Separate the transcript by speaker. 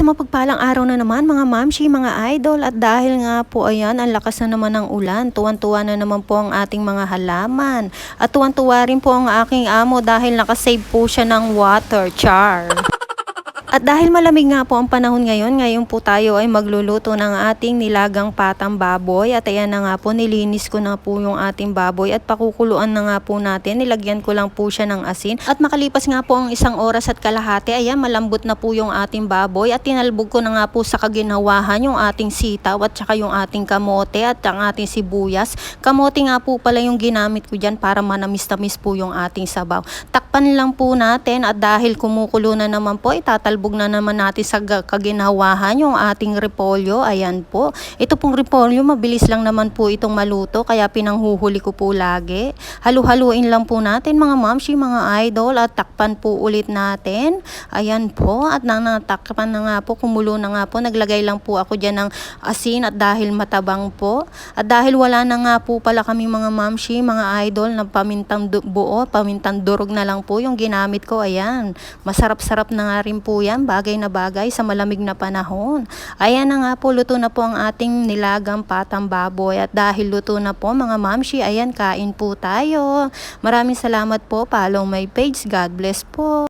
Speaker 1: Isang mapagpalang araw na naman mga mamshi, mga idol, at dahil nga po ayan, ang lakas na naman ng ulan, tuwan-tuwa na naman po ang ating mga halaman. At tuwan-tuwa rin po ang aking amo dahil nakasave po siya ng water, char. At dahil malamig nga po ang panahon ngayon po tayo ay magluluto ng ating nilagang patang baboy. At ayan na nga po, nilinis ko na po yung ating baboy at pakukuluan na nga po natin. Nilagyan ko lang po siya ng asin. At makalipas nga po ang 1 oras at kalahati, ayan, malambot na po yung ating baboy. At tinalbog ko na nga po sa kaginawahan yung ating sitaw at saka yung ating kamote at ang ating sibuyas. Kamote nga po pala yung ginamit ko dyan para manamis-tamis po yung ating sabaw. Takpan lang po natin at dahil kumukulo na naman po, itatalbog na naman natin sa kaginawahan yung ating repolyo. Ayan po. Ito pong repolyo, mabilis lang naman po itong maluto kaya pinanghuhuli ko po lagi. Halu-haluin lang po natin mga mamshi, mga idol, at takpan po ulit natin. Ayan po. At natakpan na nga po, kumulo na nga po. Naglagay lang po ako dyan ng asin at dahil matabang po. At dahil wala na nga po pala kami mga mamshi, mga idol, na pamintang buo, pamintang durog na lang po yung ginamit ko. Ayan. Masarap-sarap na nga rin po yan. Bagay na bagay sa malamig na panahon. Ayan na nga po, luto na po ang ating nilagang patang baboy. At dahil luto na po mga mamshi, ayan, kain po tayo. Maraming salamat po. Follow my page. God bless po.